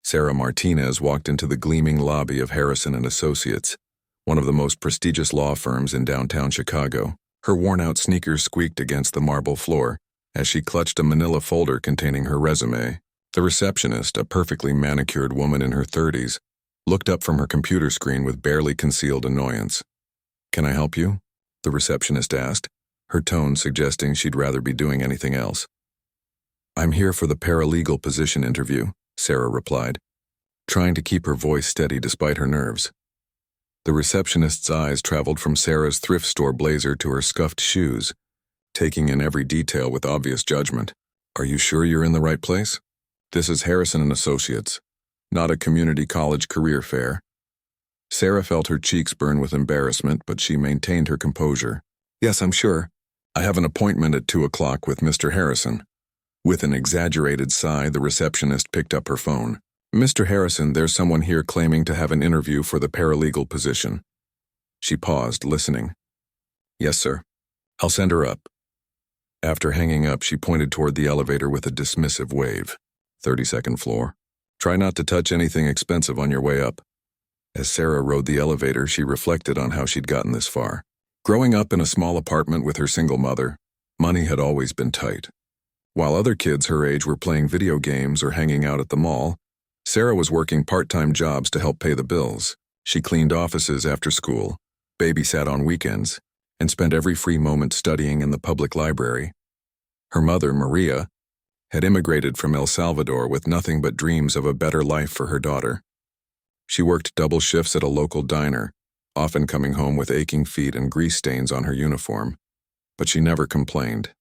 Sarah Martinez walked into the gleaming lobby of Harrison and Associates, one of the most prestigious law firms in downtown Chicago. Her worn-out sneakers squeaked against the marble floor as she clutched a manila folder containing her resume. The receptionist, a perfectly manicured woman in her 30s, looked up from her computer screen with barely concealed annoyance. "Can I help you?" the receptionist asked, her tone suggesting she'd rather be doing anything else. "I'm here for the paralegal position interview," Sarah replied, trying to keep her voice steady despite her nerves. The receptionist's eyes traveled from Sarah's thrift store blazer to her scuffed shoes, taking in every detail with obvious judgment. "Are you sure you're in the right place? This is Harrison and Associates, not a community college career fair." Sarah felt her cheeks burn with embarrassment, but she maintained her composure. "Yes, I'm sure. I have an appointment at 2 o'clock with Mr. Harrison." With an exaggerated sigh, the receptionist picked up her phone. "Mr. Harrison, there's someone here claiming to have an interview for the paralegal position." She paused, listening. "Yes, sir. I'll send her up." After hanging up, she pointed toward the elevator with a dismissive wave. 32nd floor. "Try not to touch anything expensive on your way up." As Sarah rode the elevator, she reflected on how she'd gotten this far. Growing up in a small apartment with her single mother, money had always been tight. While other kids her age were playing video games or hanging out at the mall, Sarah was working part-time jobs to help pay the bills. She cleaned offices after school, babysat on weekends, and spent every free moment studying in the public library. Her mother, Maria, had immigrated from El Salvador with nothing but dreams of a better life for her daughter. She worked double shifts at a local diner, often coming home with aching feet and grease stains on her uniform, but she never complained.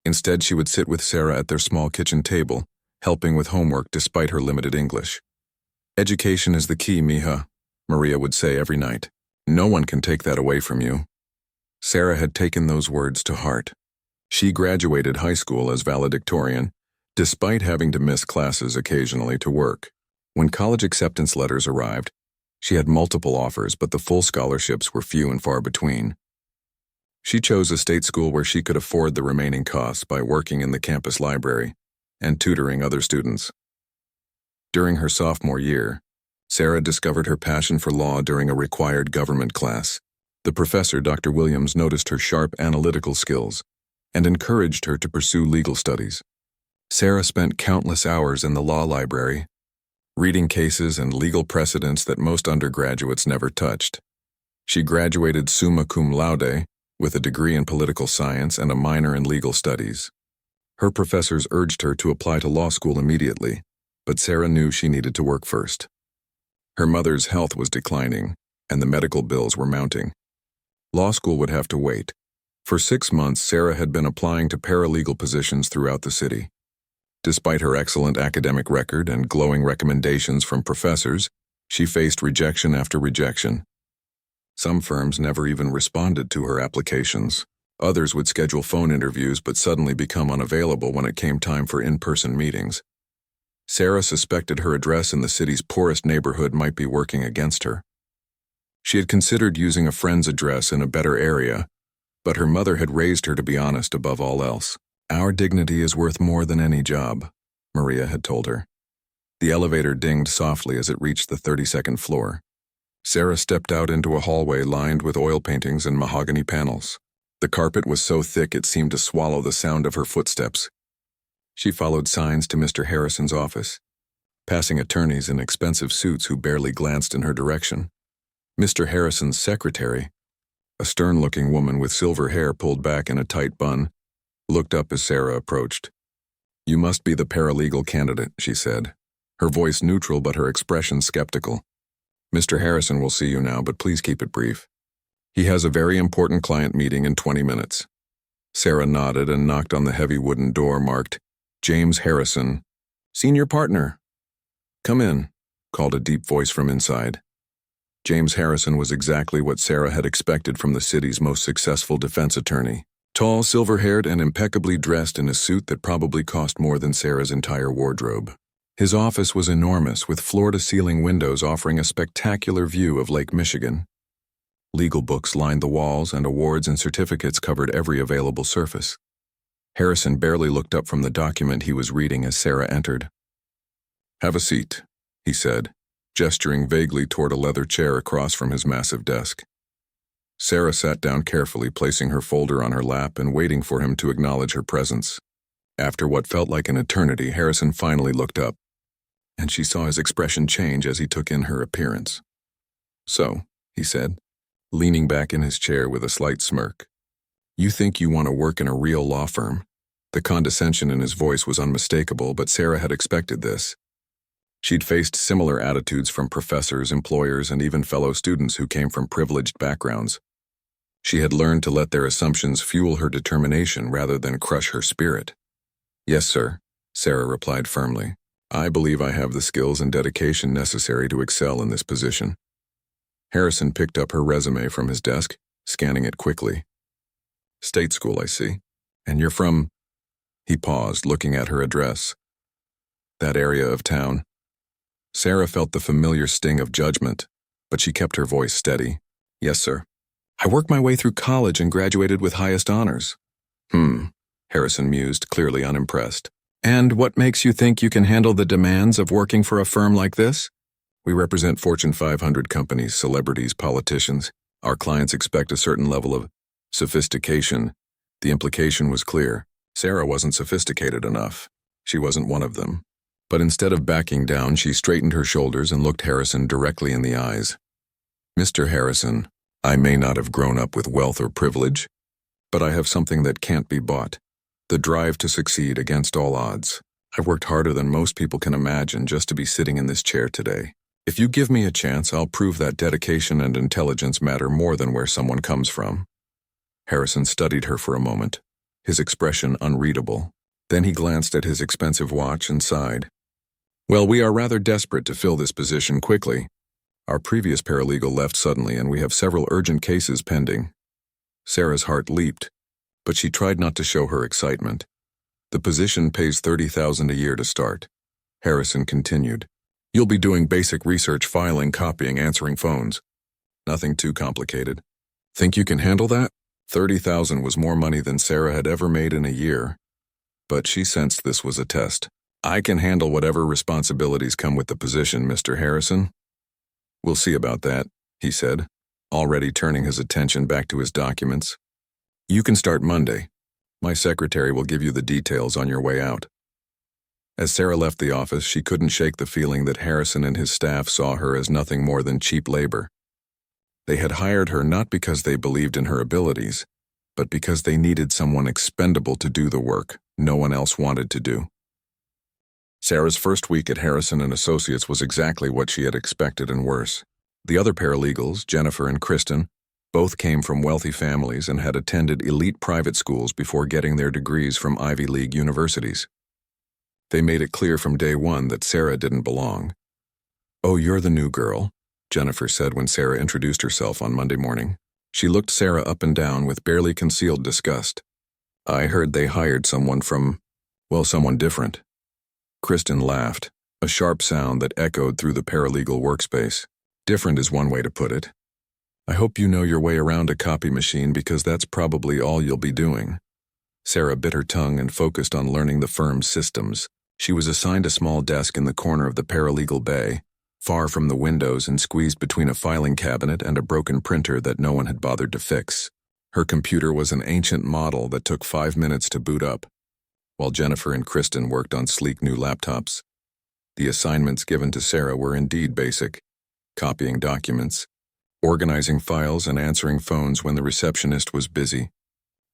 Instead, she would sit with Sarah at their small kitchen table, helping with homework despite her limited English. "Education is the key, mija," Maria would say every night. "No one can take that away from you." Sarah had taken those words to heart. She graduated high school as valedictorian, despite having to miss classes occasionally to work. When college acceptance letters arrived, she had multiple offers, but the full scholarships were few and far between. She chose a state school where she could afford the remaining costs by working in the campus library and tutoring other students. During her sophomore year, Sarah discovered her passion for law during a required government class. The professor, Dr. Williams, noticed her sharp analytical skills and encouraged her to pursue legal studies. Sarah spent countless hours in the law library, reading cases and legal precedents that most undergraduates never touched. She graduated summa cum laude with a degree in political science and a minor in legal studies. Her professors urged her to apply to law school immediately, but Sarah knew she needed to work first. Her mother's health was declining, and the medical bills were mounting. Law school would have to wait. For 6 months, Sarah had been applying to paralegal positions throughout the city. Despite her excellent academic record and glowing recommendations from professors, she faced rejection after rejection. Some firms never even responded to her applications. Others would schedule phone interviews but suddenly become unavailable when it came time for in-person meetings. Sarah suspected her address in the city's poorest neighborhood might be working against her. She had considered using a friend's address in a better area, but her mother had raised her to be honest above all else. "Our dignity is worth more than any job," Maria had told her. The elevator dinged softly as it reached the 32nd floor. Sarah stepped out into a hallway lined with oil paintings and mahogany panels. The carpet was so thick it seemed to swallow the sound of her footsteps. She followed signs to Mr. Harrison's office, passing attorneys in expensive suits who barely glanced in her direction. Mr. Harrison's secretary, a stern-looking woman with silver hair pulled back in a tight bun, looked up as Sarah approached. "You must be the paralegal candidate," she said, her voice neutral but her expression skeptical. "Mr. Harrison will see you now, but please keep it brief. He has a very important client meeting in 20 minutes. Sarah nodded and knocked on the heavy wooden door marked, "James Harrison, Senior Partner." "Come in," called a deep voice from inside. James Harrison was exactly what Sarah had expected from the city's most successful defense attorney. Tall, silver-haired, and impeccably dressed in a suit that probably cost more than Sarah's entire wardrobe. His office was enormous, with floor-to-ceiling windows offering a spectacular view of Lake Michigan. Legal books lined the walls, and awards and certificates covered every available surface. Harrison barely looked up from the document he was reading as Sarah entered. "Have a seat," he said, gesturing vaguely toward a leather chair across from his massive desk. Sarah sat down carefully, placing her folder on her lap and waiting for him to acknowledge her presence. After what felt like an eternity, Harrison finally looked up, and she saw his expression change as he took in her appearance. "So," he said, leaning back in his chair with a slight smirk, "you think you want to work in a real law firm?" The condescension in his voice was unmistakable, but Sarah had expected this. She'd faced similar attitudes from professors, employers, and even fellow students who came from privileged backgrounds. She had learned to let their assumptions fuel her determination rather than crush her spirit. "Yes, sir," Sarah replied firmly. "I believe I have the skills and dedication necessary to excel in this position." Harrison picked up her resume from his desk, scanning it quickly. "State school, I see. And you're from—" He paused, looking at her address. "That area of town." Sarah felt the familiar sting of judgment, but she kept her voice steady. "Yes, sir. I worked my way through college and graduated with highest honors." Harrison mused, clearly unimpressed. "And what makes you think you can handle the demands of working for a firm like this?" "We represent Fortune 500 companies, celebrities, politicians. Our clients expect a certain level of sophistication." The implication was clear. Sarah wasn't sophisticated enough. She wasn't one of them. But instead of backing down, she straightened her shoulders and looked Harrison directly in the eyes. "Mr. Harrison, I may not have grown up with wealth or privilege, but I have something that can't be bought. The drive to succeed against all odds. I've worked harder than most people can imagine just to be sitting in this chair today. If you give me a chance, I'll prove that dedication and intelligence matter more than where someone comes from." Harrison studied her for a moment, his expression unreadable. Then he glanced at his expensive watch and sighed. "Well, we are rather desperate to fill this position quickly. Our previous paralegal left suddenly, and we have several urgent cases pending." Sarah's heart leaped, but she tried not to show her excitement. "The position pays $30,000 a year to start." Harrison continued. "You'll be doing basic research, filing, copying, answering phones. Nothing too complicated. Think you can handle that?" $30,000 was more money than Sarah had ever made in a year, but she sensed this was a test. "I can handle whatever responsibilities come with the position, Mr. Harrison." "We'll see about that," he said, already turning his attention back to his documents. "You can start Monday. My secretary will give you the details on your way out." As Sarah left the office, she couldn't shake the feeling that Harrison and his staff saw her as nothing more than cheap labor. They had hired her not because they believed in her abilities, but because they needed someone expendable to do the work no one else wanted to do. Sarah's first week at Harrison and Associates was exactly what she had expected and worse. The other paralegals, Jennifer and Kristen, both came from wealthy families and had attended elite private schools before getting their degrees from Ivy League universities. They made it clear from day one that Sarah didn't belong. "Oh, you're the new girl," Jennifer said when Sarah introduced herself on Monday morning. She looked Sarah up and down with barely concealed disgust. "I heard they hired someone someone different." Kristen laughed, a sharp sound that echoed through the paralegal workspace. "Different is one way to put it. I hope you know your way around a copy machine because that's probably all you'll be doing." Sarah bit her tongue and focused on learning the firm's systems. She was assigned a small desk in the corner of the paralegal bay, far from the windows and squeezed between a filing cabinet and a broken printer that no one had bothered to fix. Her computer was an ancient model that took 5 minutes to boot up, while Jennifer and Kristen worked on sleek new laptops. The assignments given to Sarah were indeed basic: copying documents, organizing files, and answering phones when the receptionist was busy.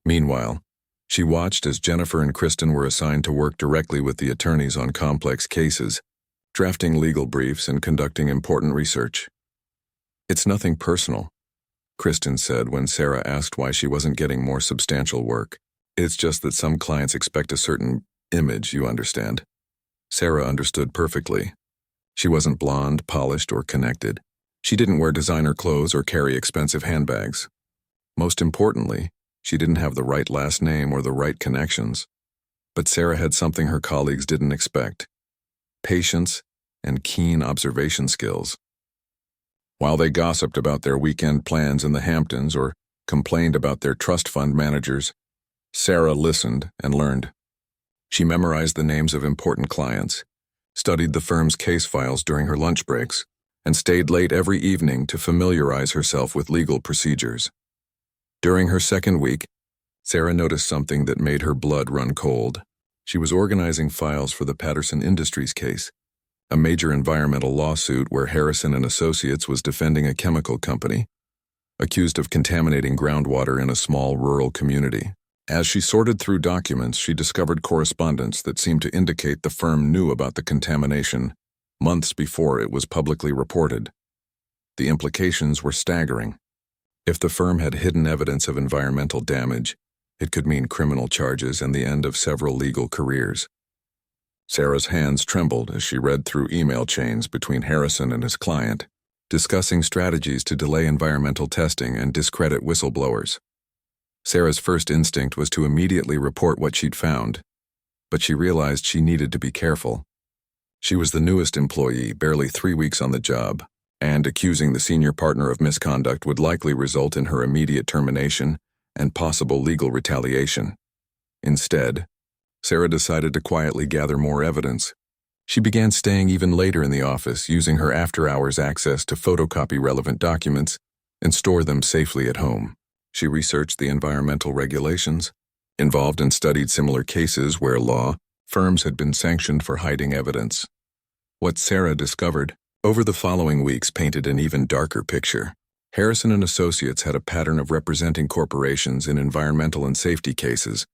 Meanwhile, she watched as Jennifer and Kristen were assigned to work directly with the attorneys on complex cases, drafting legal briefs and conducting important research. "It's nothing personal," Kristen said when Sarah asked why she wasn't getting more substantial work. "It's just that some clients expect a certain image, you understand." Sarah understood perfectly. She wasn't blonde, polished, or connected. She didn't wear designer clothes or carry expensive handbags. Most importantly, she didn't have the right last name or the right connections. But Sarah had something her colleagues didn't expect: patience and keen observation skills. While they gossiped about their weekend plans in the Hamptons or complained about their trust fund managers, Sarah listened and learned. She memorized the names of important clients, studied the firm's case files during her lunch breaks, and stayed late every evening to familiarize herself with legal procedures. During her second week, Sarah noticed something that made her blood run cold. She was organizing files for the Patterson Industries case, a major environmental lawsuit where Harrison and Associates was defending a chemical company, accused of contaminating groundwater in a small rural community. As she sorted through documents, she discovered correspondence that seemed to indicate the firm knew about the contamination months before it was publicly reported. The implications were staggering. If the firm had hidden evidence of environmental damage, it could mean criminal charges and the end of several legal careers. Sarah's hands trembled as she read through email chains between Harrison and his client, discussing strategies to delay environmental testing and discredit whistleblowers. Sarah's first instinct was to immediately report what she'd found, but she realized she needed to be careful. She was the newest employee, barely 3 weeks on the job, and accusing the senior partner of misconduct would likely result in her immediate termination and possible legal retaliation. Instead, Sarah decided to quietly gather more evidence. She began staying even later in the office, using her after-hours access to photocopy relevant documents and store them safely at home. She researched the environmental regulations, involved and studied similar cases where law firms had been sanctioned for hiding evidence. What Sarah discovered over the following weeks painted an even darker picture. Harrison and Associates had a pattern of representing corporations in environmental and safety cases,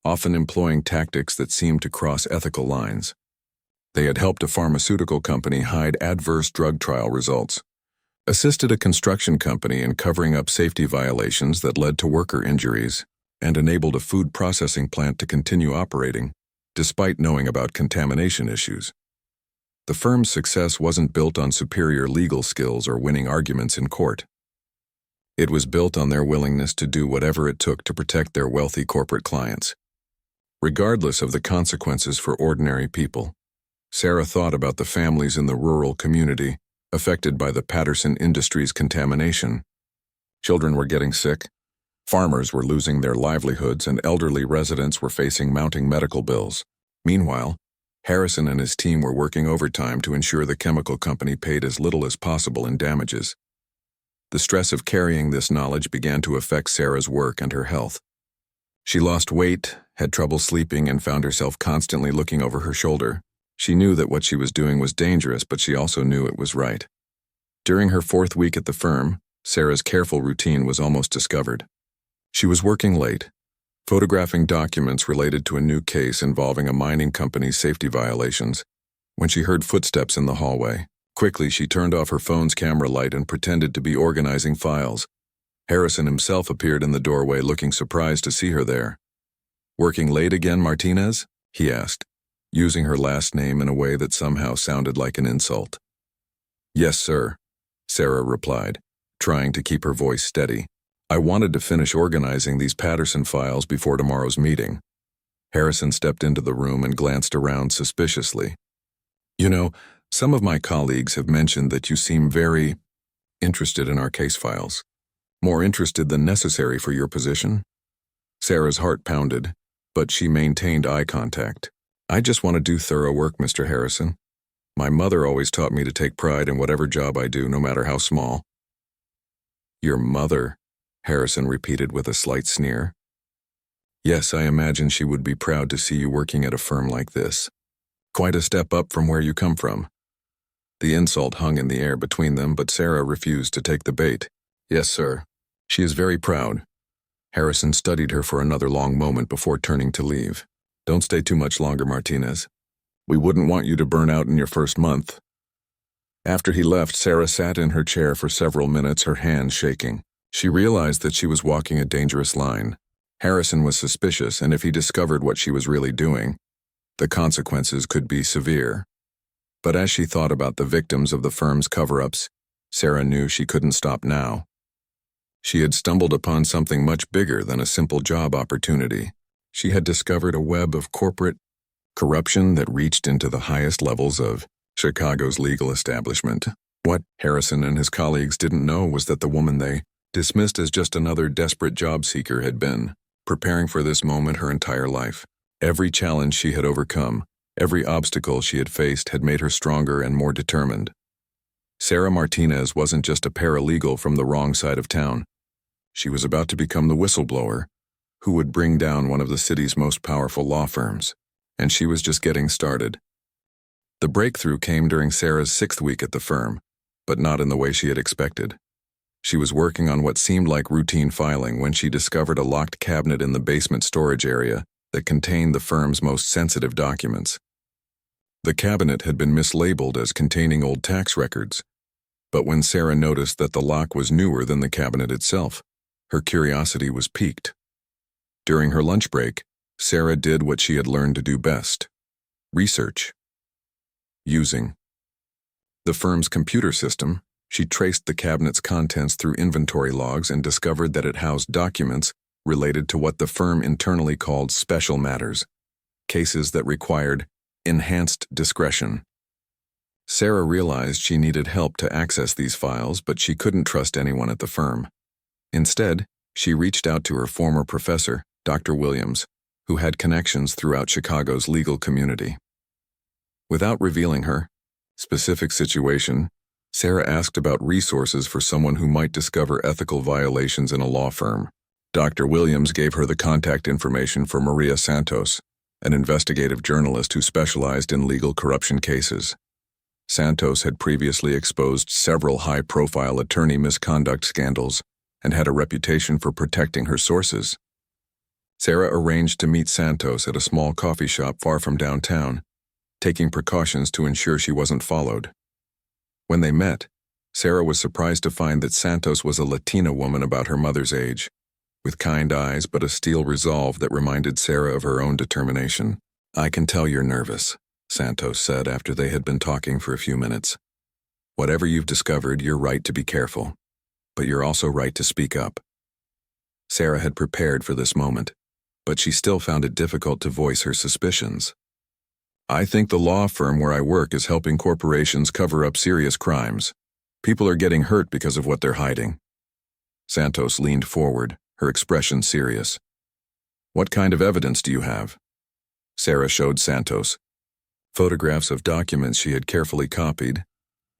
often employing tactics that seemed to cross ethical lines. They had helped a pharmaceutical company hide adverse drug trial results, assisted a construction company in covering up safety violations that led to worker injuries, and enabled a food processing plant to continue operating, despite knowing about contamination issues. The firm's success wasn't built on superior legal skills or winning arguments in court. It was built on their willingness to do whatever it took to protect their wealthy corporate clients, regardless of the consequences for ordinary people. Sarah thought about the families in the rural community affected by the Patterson Industries contamination. Children were getting sick, farmers were losing their livelihoods, and elderly residents were facing mounting medical bills. Meanwhile, Harrison and his team were working overtime to ensure the chemical company paid as little as possible in damages. The stress of carrying this knowledge began to affect Sarah's work and her health. She lost weight, had trouble sleeping, and found herself constantly looking over her shoulder. She knew that what she was doing was dangerous, but she also knew it was right. During her 4th week at the firm, Sarah's careful routine was almost discovered. She was working late, photographing documents related to a new case involving a mining company's safety violations, when she heard footsteps in the hallway. Quickly, she turned off her phone's camera light and pretended to be organizing files. Harrison himself appeared in the doorway, looking surprised to see her there. "Working late again, Martinez?" he asked, using her last name in a way that somehow sounded like an insult. "Yes, sir," Sarah replied, trying to keep her voice steady. "I wanted to finish organizing these Patterson files before tomorrow's meeting." Harrison stepped into the room and glanced around suspiciously. "You know, some of my colleagues have mentioned that you seem very interested in our case files. More interested than necessary for your position?" Sarah's heart pounded, but she maintained eye contact. "I just want to do thorough work, Mr. Harrison. My mother always taught me to take pride in whatever job I do, no matter how small." "Your mother?" Harrison repeated with a slight sneer. "Yes, I imagine she would be proud to see you working at a firm like this. Quite a step up from where you come from." The insult hung in the air between them, but Sarah refused to take the bait. "Yes, sir. She is very proud." Harrison studied her for another long moment before turning to leave. "Don't stay too much longer, Martinez. We wouldn't want you to burn out in your first month." After he left, Sarah sat in her chair for several minutes, her hands shaking. She realized that she was walking a dangerous line. Harrison was suspicious, and if he discovered what she was really doing, the consequences could be severe. But as she thought about the victims of the firm's cover-ups, Sarah knew she couldn't stop now. She had stumbled upon something much bigger than a simple job opportunity. She had discovered a web of corporate corruption that reached into the highest levels of Chicago's legal establishment. What Harrison and his colleagues didn't know was that the woman they dismissed as just another desperate job seeker had been preparing for this moment her entire life. Every challenge she had overcome, Every obstacle she had faced had made her stronger and more determined. Sarah Martinez wasn't just a paralegal from the wrong side of town. She was about to become the whistleblower who would bring down one of the city's most powerful law firms. And she was just getting started. The breakthrough came during Sarah's 6th week at the firm, but not in the way she had expected. She was working on what seemed like routine filing when she discovered a locked cabinet in the basement storage area that contained the firm's most sensitive documents. The cabinet had been mislabeled as containing old tax records, but when Sarah noticed that the lock was newer than the cabinet itself, her curiosity was piqued. During her lunch break, Sarah did what she had learned to do best: research. Using the firm's computer system, she traced the cabinet's contents through inventory logs and discovered that it housed documents related to what the firm internally called special matters, cases that required enhanced discretion. Sarah realized she needed help to access these files, but she couldn't trust anyone at the firm. Instead, she reached out to her former professor, Dr. Williams, who had connections throughout Chicago's legal community. Without revealing her specific situation, Sarah asked about resources for someone who might discover ethical violations in a law firm. Dr. Williams gave her the contact information for Maria Santos, an investigative journalist who specialized in legal corruption cases. Santos had previously exposed several high-profile attorney misconduct scandals and had a reputation for protecting her sources. Sarah arranged to meet Santos at a small coffee shop far from downtown, taking precautions to ensure she wasn't followed. When they met, Sarah was surprised to find that Santos was a Latina woman about her mother's age, with kind eyes but a steel resolve that reminded Sarah of her own determination. "I can tell you're nervous," Santos said after they had been talking for a few minutes. "Whatever you've discovered, you're right to be careful, but you're also right to speak up." Sarah had prepared for this moment, but she still found it difficult to voice her suspicions. "I think the law firm where I work is helping corporations cover up serious crimes. People are getting hurt because of what they're hiding." Santos leaned forward, her expression serious. "What kind of evidence do you have?" Sarah showed Santos photographs of documents she had carefully copied,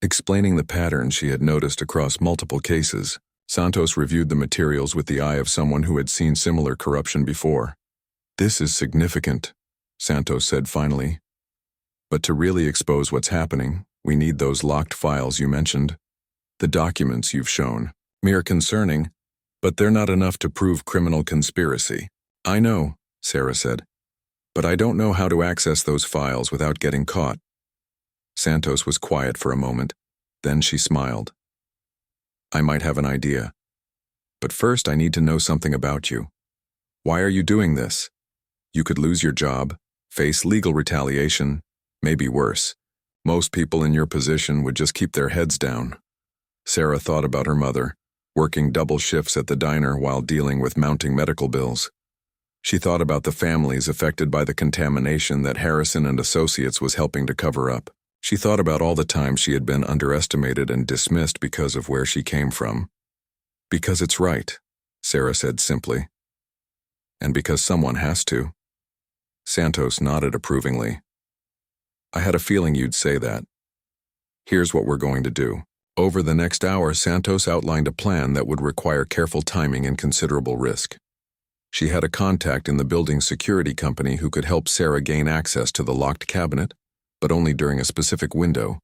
explaining the patterns she had noticed across multiple cases. Santos reviewed the materials with the eye of someone who had seen similar corruption before. "This is significant," Santos said finally. "But to really expose what's happening, we need those locked files you mentioned. The documents you've shown. Mere concerning, but they're not enough to prove criminal conspiracy." "I know," Sarah said, "but I don't know how to access those files without getting caught." Santos was quiet for a moment, then she smiled. "I might have an idea. But first I need to know something about you. Why are you doing this? You could lose your job, face legal retaliation, maybe worse. Most people in your position would just keep their heads down." Sarah thought about her mother, working double shifts at the diner while dealing with mounting medical bills. She thought about the families affected by the contamination that Harrison and Associates was helping to cover up. She thought about all the times she had been underestimated and dismissed because of where she came from. "Because it's right," Sarah said simply. "And because someone has to." Santos nodded approvingly. "I had a feeling you'd say that. Here's what we're going to do." Over the next hour, Santos outlined a plan that would require careful timing and considerable risk. She had a contact in the building's security company who could help Sarah gain access to the locked cabinet, but only during a specific window,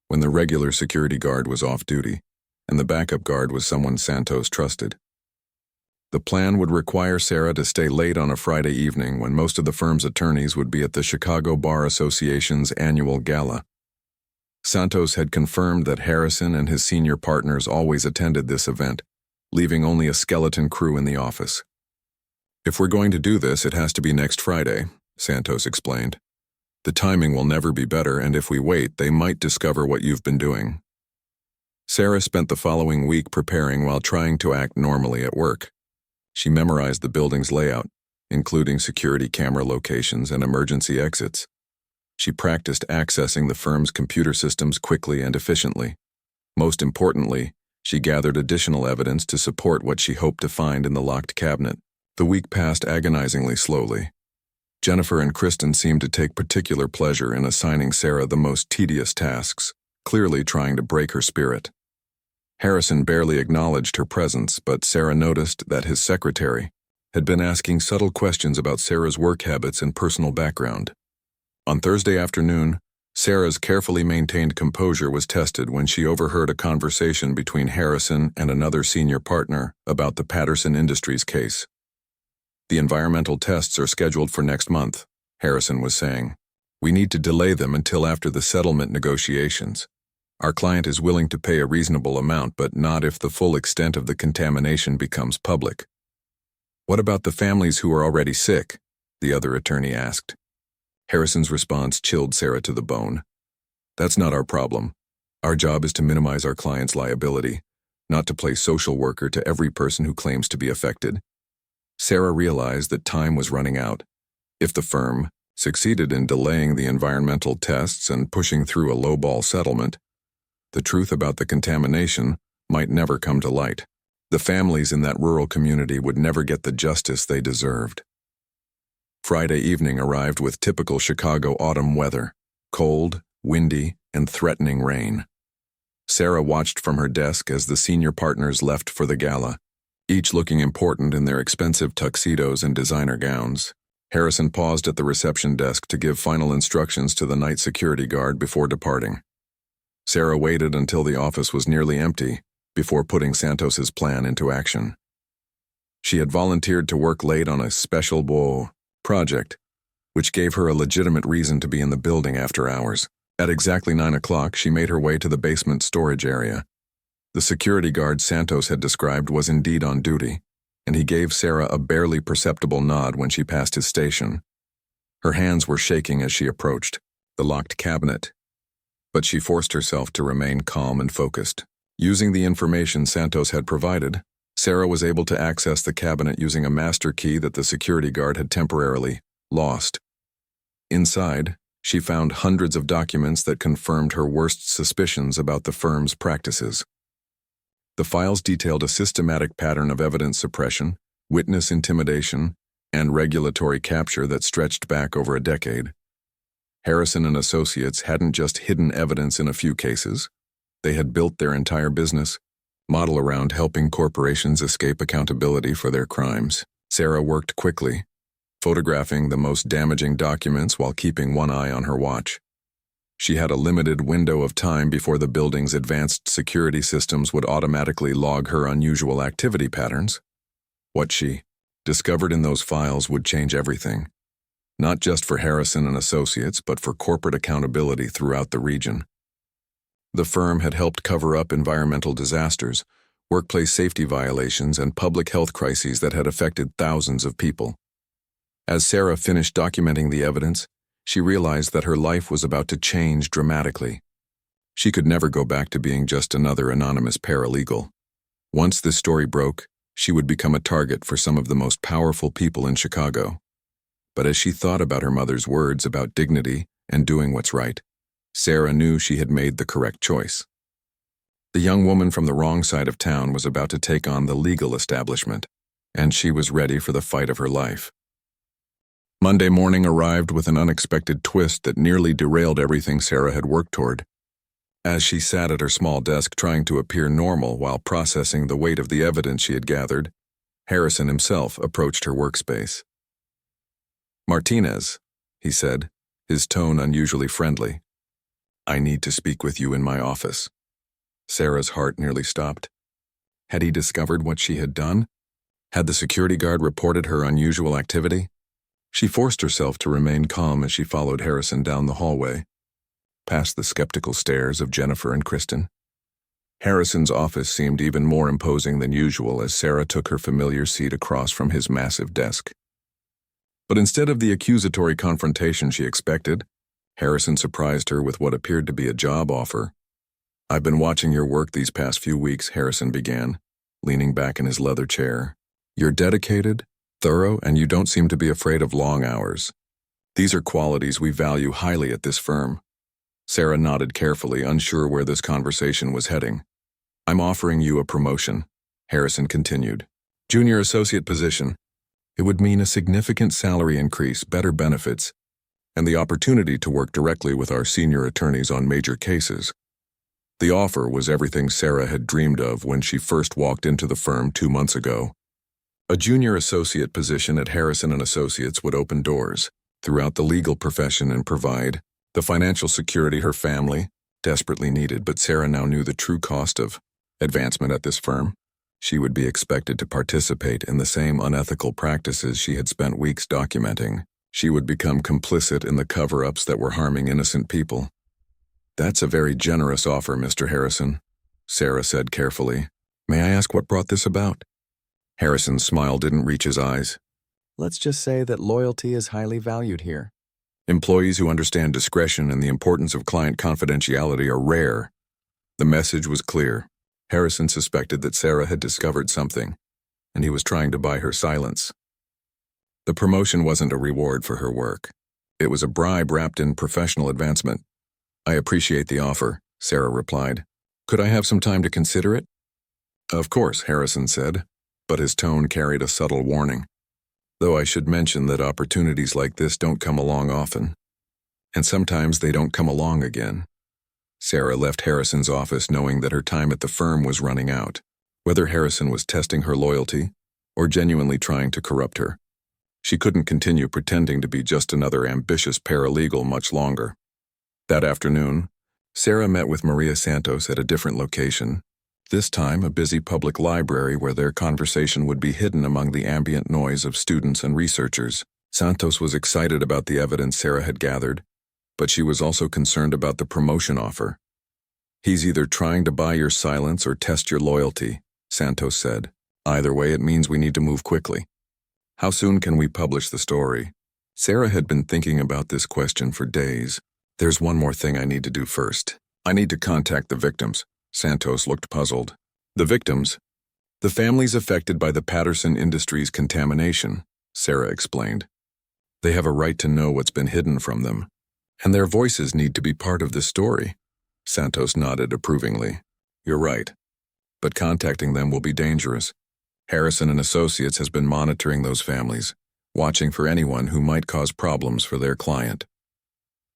when the regular security guard was off duty, and the backup guard was someone Santos trusted. The plan would require Sarah to stay late on a Friday evening when most of the firm's attorneys would be at the Chicago Bar Association's annual gala. Santos had confirmed that Harrison and his senior partners always attended this event, leaving only a skeleton crew in the office. "If we're going to do this, it has to be next Friday," Santos explained. "The timing will never be better, and if we wait, they might discover what you've been doing." Sarah spent the following week preparing while trying to act normally at work. She memorized the building's layout, including security camera locations and emergency exits. She practiced accessing the firm's computer systems quickly and efficiently. Most importantly, she gathered additional evidence to support what she hoped to find in the locked cabinet. The week passed agonizingly slowly. Jennifer and Kristen seemed to take particular pleasure in assigning Sarah the most tedious tasks, clearly trying to break her spirit. Harrison barely acknowledged her presence, but Sarah noticed that his secretary had been asking subtle questions about Sarah's work habits and personal background. On Thursday afternoon, Sarah's carefully maintained composure was tested when she overheard a conversation between Harrison and another senior partner about the Patterson Industries case. "The environmental tests are scheduled for next month," Harrison was saying. "We need to delay them until after the settlement negotiations. Our client is willing to pay a reasonable amount, but not if the full extent of the contamination becomes public." "What about the families who are already sick?" the other attorney asked. Harrison's response chilled Sarah to the bone. "That's not our problem. Our job is to minimize our client's liability, not to play social worker to every person who claims to be affected." Sarah realized that time was running out. If the firm succeeded in delaying the environmental tests and pushing through a lowball settlement, the truth about the contamination might never come to light. The families in that rural community would never get the justice they deserved. Friday evening arrived with typical Chicago autumn weather: cold, windy, and threatening rain. Sarah watched from her desk as the senior partners left for the gala, each looking important in their expensive tuxedos and designer gowns. Harrison paused at the reception desk to give final instructions to the night security guard before departing. Sarah waited until the office was nearly empty before putting Santos's plan into action. She had volunteered to work late on a special project, which gave her a legitimate reason to be in the building after hours. At exactly 9 o'clock, she made her way to the basement storage area. The security guard Santos had described was indeed on duty, and he gave Sarah a barely perceptible nod when she passed his station. Her hands were shaking as she approached the locked cabinet, but she forced herself to remain calm and focused. Using the information Santos had provided, Sarah was able to access the cabinet using a master key that the security guard had temporarily lost. Inside, she found hundreds of documents that confirmed her worst suspicions about the firm's practices. The files detailed a systematic pattern of evidence suppression, witness intimidation, and regulatory capture that stretched back over a decade. Harrison and Associates hadn't just hidden evidence in a few cases. They had built their entire business model around helping corporations escape accountability for their crimes. Sarah worked quickly, photographing the most damaging documents while keeping one eye on her watch. She had a limited window of time before the building's advanced security systems would automatically log her unusual activity patterns. What she discovered in those files would change everything, not just for Harrison and Associates, but for corporate accountability throughout the region. The firm had helped cover up environmental disasters, workplace safety violations, and public health crises that had affected thousands of people. As Sarah finished documenting the evidence, she realized that her life was about to change dramatically. She could never go back to being just another anonymous paralegal. Once this story broke, she would become a target for some of the most powerful people in Chicago. But as she thought about her mother's words about dignity and doing what's right, Sarah knew she had made the correct choice. The young woman from the wrong side of town was about to take on the legal establishment, and she was ready for the fight of her life. Monday morning arrived with an unexpected twist that nearly derailed everything Sarah had worked toward. As she sat at her small desk trying to appear normal while processing the weight of the evidence she had gathered, Harrison himself approached her workspace. "Martinez," he said, his tone unusually friendly. "I need to speak with you in my office." Sarah's heart nearly stopped. Had he discovered what she had done? Had the security guard reported her unusual activity? She forced herself to remain calm as she followed Harrison down the hallway, past the skeptical stares of Jennifer and Kristen. Harrison's office seemed even more imposing than usual as Sarah took her familiar seat across from his massive desk. But instead of the accusatory confrontation she expected, Harrison surprised her with what appeared to be a job offer. "I've been watching your work these past few weeks," Harrison began, leaning back in his leather chair. "You're dedicated, thorough, and you don't seem to be afraid of long hours. These are qualities we value highly at this firm." Sarah nodded carefully, unsure where this conversation was heading. "I'm offering you a promotion," Harrison continued. "Junior associate position. It would mean a significant salary increase, better benefits, and the opportunity to work directly with our senior attorneys on major cases. The offer was everything Sarah had dreamed of when she first walked into the firm 2 months ago. A junior associate position at Harrison & Associates would open doors throughout the legal profession and provide the financial security her family desperately needed, but Sarah now knew the true cost of advancement at this firm. She would be expected to participate in the same unethical practices she had spent weeks documenting. She would become complicit in the cover-ups that were harming innocent people. "That's a very generous offer, Mr. Harrison," Sarah said carefully. "May I ask what brought this about?" Harrison's smile didn't reach his eyes. Let's just say that loyalty is highly valued here. Employees who understand discretion and the importance of client confidentiality are rare. The message was clear. Harrison suspected that Sarah had discovered something, and he was trying to buy her silence. The promotion wasn't a reward for her work. It was a bribe wrapped in professional advancement. "I appreciate the offer," Sarah replied. "Could I have some time to consider it?" "Of course," Harrison said, but his tone carried a subtle warning. "Though I should mention that opportunities like this don't come along often. And sometimes they don't come along again." Sarah left Harrison's office knowing that her time at the firm was running out, whether Harrison was testing her loyalty or genuinely trying to corrupt her. She couldn't continue pretending to be just another ambitious paralegal much longer. That afternoon, Sarah met with Maria Santos at a different location, this time a busy public library where their conversation would be hidden among the ambient noise of students and researchers. Santos was excited about the evidence Sarah had gathered, but she was also concerned about the promotion offer. "He's either trying to buy your silence or test your loyalty," Santos said. "Either way, it means we need to move quickly." "How soon can we publish the story?" Sarah had been thinking about this question for days. "There's one more thing I need to do first. I need to contact the victims." Santos looked puzzled. "The victims?" "The families affected by the Patterson Industries contamination," Sarah explained. "They have a right to know what's been hidden from them, and their voices need to be part of this story." Santos nodded approvingly. "You're right, but contacting them will be dangerous. Harrison & Associates has been monitoring those families, watching for anyone who might cause problems for their client."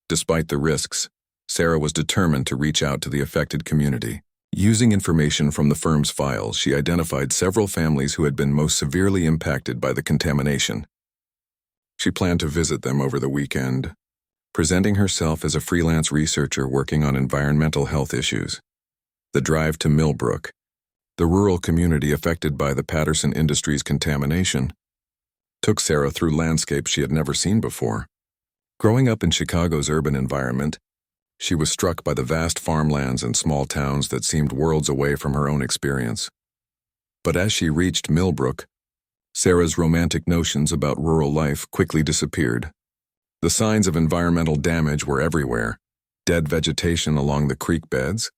Despite the risks, Sarah was determined to reach out to the affected community. Using information from the firm's files, she identified several families who had been most severely impacted by the contamination. She planned to visit them over the weekend, presenting herself as a freelance researcher working on environmental health issues. The drive to Millbrook, the rural community affected by the Patterson Industries contamination, took Sarah through landscapes she had never seen before. Growing up in Chicago's urban environment, she was struck by the vast farmlands and small towns that seemed worlds away from her own experience. But as she reached Millbrook, Sarah's romantic notions about rural life quickly disappeared. The signs of environmental damage were everywhere: dead vegetation along the creek beds,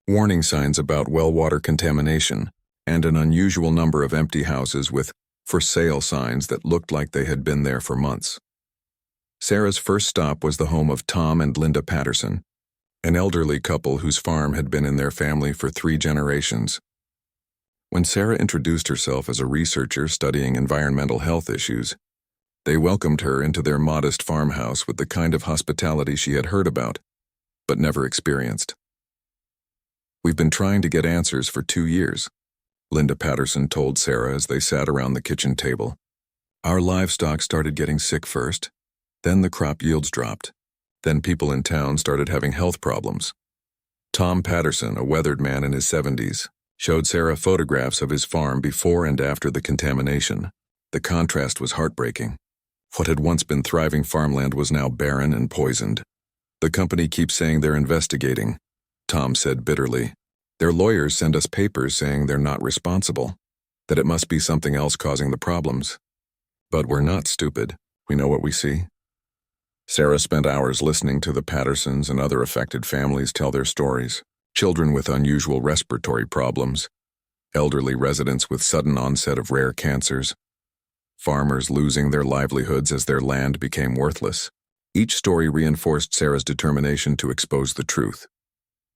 warning signs about well water contamination, and an unusual number of empty houses with "for sale" signs that looked like they had been there for months. Sarah's first stop was the home of Tom and Linda Patterson, an elderly couple whose farm had been in their family for 3 generations. When Sarah introduced herself as a researcher studying environmental health issues, they welcomed her into their modest farmhouse with the kind of hospitality she had heard about, but never experienced. "We've been trying to get answers for 2 years," Linda Patterson told Sarah as they sat around the kitchen table. "Our livestock started getting sick first, then the crop yields dropped. Then people in town started having health problems." Tom Patterson, a weathered man in his 70s, showed Sarah photographs of his farm before and after the contamination. The contrast was heartbreaking. What had once been thriving farmland was now barren and poisoned. "The company keeps saying they're investigating," Tom said bitterly. "Their lawyers send us papers saying they're not responsible, that it must be something else causing the problems. But we're not stupid. We know what we see." Sarah spent hours listening to the Pattersons and other affected families tell their stories: children with unusual respiratory problems, elderly residents with sudden onset of rare cancers, farmers losing their livelihoods as their land became worthless. Each story reinforced Sarah's determination to expose the truth.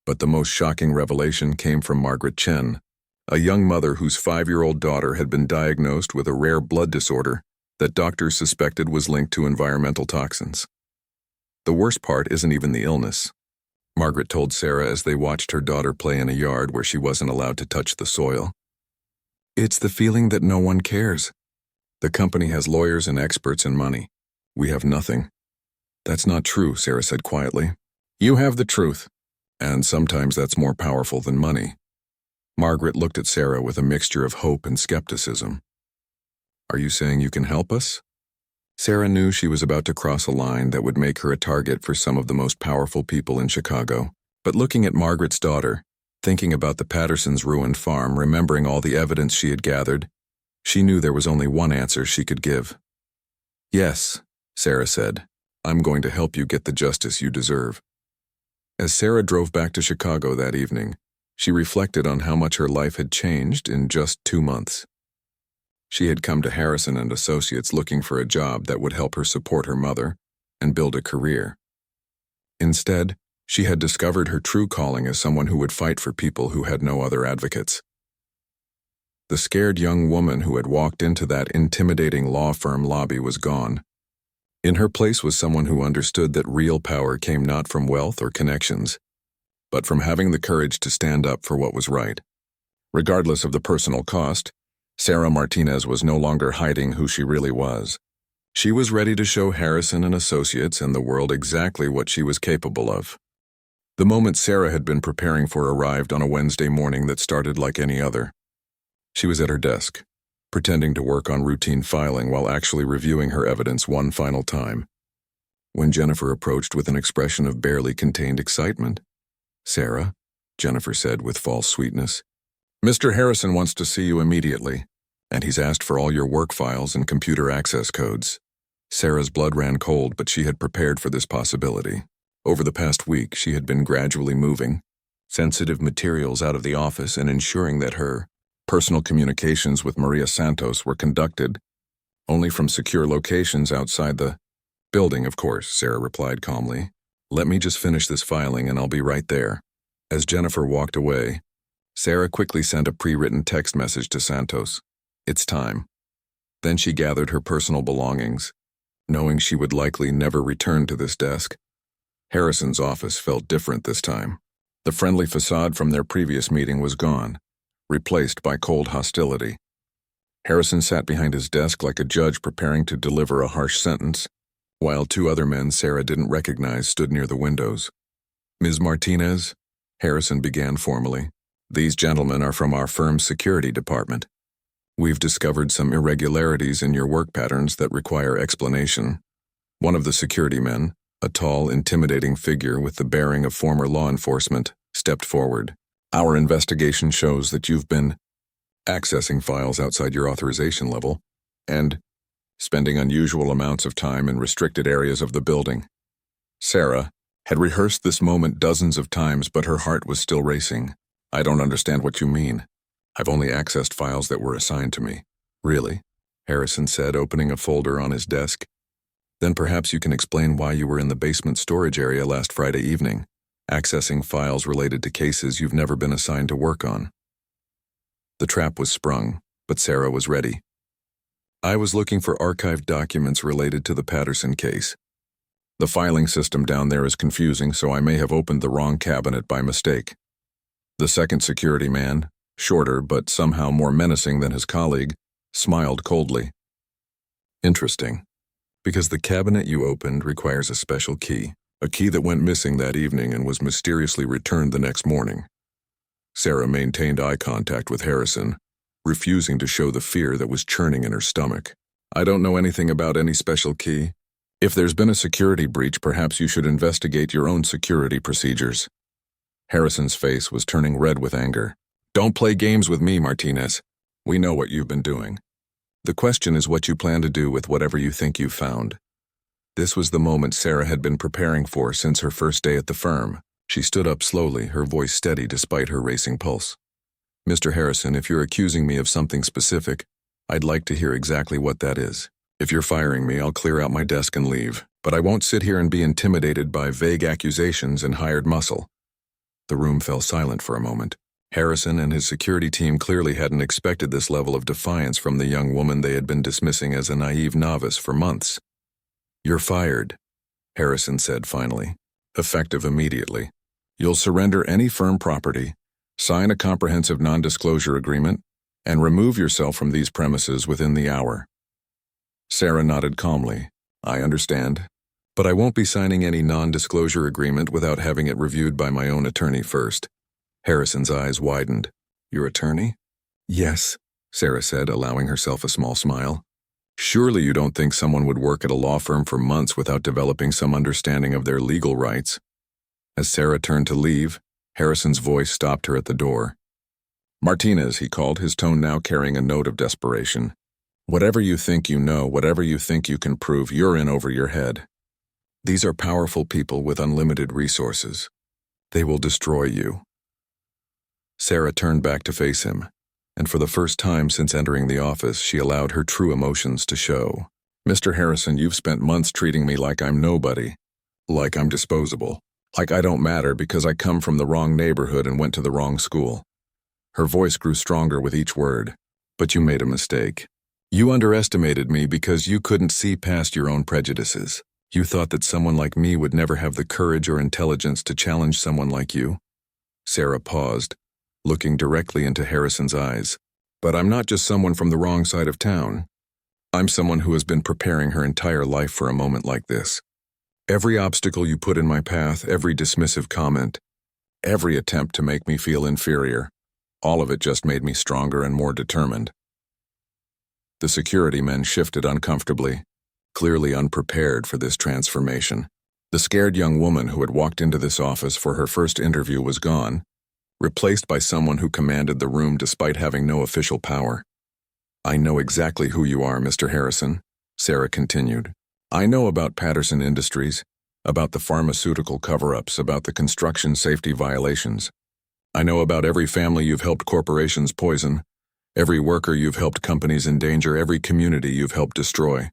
But the most shocking revelation came from Margaret Chen, a young mother whose 5-year-old daughter had been diagnosed with a rare blood disorder that doctors suspected was linked to environmental toxins. The worst part isn't even the illness, Margaret told Sarah as they watched her daughter play in a yard where she wasn't allowed to touch the soil. It's the feeling that no one cares. The company has lawyers and experts and money. We have nothing. That's not true, Sarah said quietly. You have the truth, and sometimes that's more powerful than money. Margaret looked at Sarah with a mixture of hope and skepticism. Are you saying you can help us? Sarah knew she was about to cross a line that would make her a target for some of the most powerful people in Chicago. But looking at Margaret's daughter, thinking about the Pattersons' ruined farm, remembering all the evidence she had gathered, she knew there was only one answer she could give. Yes, Sarah said, I'm going to help you get the justice you deserve. As Sarah drove back to Chicago that evening, she reflected on how much her life had changed in just 2 months. She had come to Harrison and Associates looking for a job that would help her support her mother and build a career. Instead, she had discovered her true calling as someone who would fight for people who had no other advocates. The scared young woman who had walked into that intimidating law firm lobby was gone. In her place was someone who understood that real power came not from wealth or connections, but from having the courage to stand up for what was right. Regardless of the personal cost, Sarah Martinez was no longer hiding who she really was. She was ready to show Harrison and Associates and the world exactly what she was capable of. The moment Sarah had been preparing for arrived on a Wednesday morning that started like any other. She was at her desk, pretending to work on routine filing while actually reviewing her evidence one final time, when Jennifer approached with an expression of barely contained excitement. Sarah, Jennifer said with false sweetness, Mr. Harrison wants to see you immediately, and he's asked for all your work files and computer access codes. Sarah's blood ran cold, but she had prepared for this possibility. Over the past week, she had been gradually moving sensitive materials out of the office and ensuring that her personal communications with Maria Santos were conducted only from secure locations outside the building, of course, Sarah replied calmly. Let me just finish this filing and I'll be right there. As Jennifer walked away, Sarah quickly sent a pre-written text message to Santos. It's time. Then she gathered her personal belongings, knowing she would likely never return to this desk. Harrison's office felt different this time. The friendly facade from their previous meeting was gone, replaced by cold hostility. Harrison sat behind his desk like a judge preparing to deliver a harsh sentence, while 2 other men Sarah didn't recognize stood near the windows. Ms. Martinez, Harrison began formally. These gentlemen are from our firm's security department. We've discovered some irregularities in your work patterns that require explanation. One of the security men, a tall, intimidating figure with the bearing of former law enforcement, stepped forward. Our investigation shows that you've been accessing files outside your authorization level and spending unusual amounts of time in restricted areas of the building. Sarah had rehearsed this moment dozens of times, but her heart was still racing. I don't understand what you mean. I've only accessed files that were assigned to me. Really? Harrison said, opening a folder on his desk. Then perhaps you can explain why you were in the basement storage area last Friday evening, accessing files related to cases you've never been assigned to work on. The trap was sprung, but Sarah was ready. I was looking for archived documents related to the Patterson case. The filing system down there is confusing, so I may have opened the wrong cabinet by mistake. The second security man, shorter but somehow more menacing than his colleague, smiled coldly. Interesting, because the cabinet you opened requires a special key, a key that went missing that evening and was mysteriously returned the next morning. Sarah maintained eye contact with Harrison, refusing to show the fear that was churning in her stomach. I don't know anything about any special key. If there's been a security breach, perhaps you should investigate your own security procedures. Harrison's face was turning red with anger. Don't play games with me, Martinez. We know what you've been doing. The question is what you plan to do with whatever you think you've found. This was the moment Sarah had been preparing for since her first day at the firm. She stood up slowly, her voice steady despite her racing pulse. Mr. Harrison, if you're accusing me of something specific, I'd like to hear exactly what that is. If you're firing me, I'll clear out my desk and leave, but I won't sit here and be intimidated by vague accusations and hired muscle. The room fell silent for a moment. Harrison and his security team clearly hadn't expected this level of defiance from the young woman they had been dismissing as a naive novice for months. "You're fired," Harrison said finally, effective immediately. "You'll surrender any firm property, sign a comprehensive non-disclosure agreement, and remove yourself from these premises within the hour." Sarah nodded calmly. "I understand, but I won't be signing any non-disclosure agreement without having it reviewed by my own attorney first." Harrison's eyes widened. "Your attorney?" "Yes," Sarah said, allowing herself a small smile. "Surely you don't think someone would work at a law firm for months without developing some understanding of their legal rights?" As Sarah turned to leave, Harrison's voice stopped her at the door. "Martinez," he called, his tone now carrying a note of desperation. "Whatever you think you know, whatever you think you can prove, you're in over your head. These are powerful people with unlimited resources. They will destroy you." Sarah turned back to face him, and for the first time since entering the office, she allowed her true emotions to show. "Mr. Harrison, you've spent months treating me like I'm nobody, like I'm disposable, like I don't matter because I come from the wrong neighborhood and went to the wrong school." Her voice grew stronger with each word. "But you made a mistake. You underestimated me because you couldn't see past your own prejudices. You thought that someone like me would never have the courage or intelligence to challenge someone like you." Sarah paused, looking directly into Harrison's eyes. "But I'm not just someone from the wrong side of town. I'm someone who has been preparing her entire life for a moment like this. Every obstacle you put in my path, every dismissive comment, every attempt to make me feel inferior, all of it just made me stronger and more determined." The security men shifted uncomfortably, clearly unprepared for this transformation. The scared young woman who had walked into this office for her first interview was gone, replaced by someone who commanded the room despite having no official power. "I know exactly who you are, Mr. Harrison," Sarah continued. "I know about Patterson Industries, about the pharmaceutical cover-ups, about the construction safety violations. I know about every family you've helped corporations poison, every worker you've helped companies endanger, every community you've helped destroy."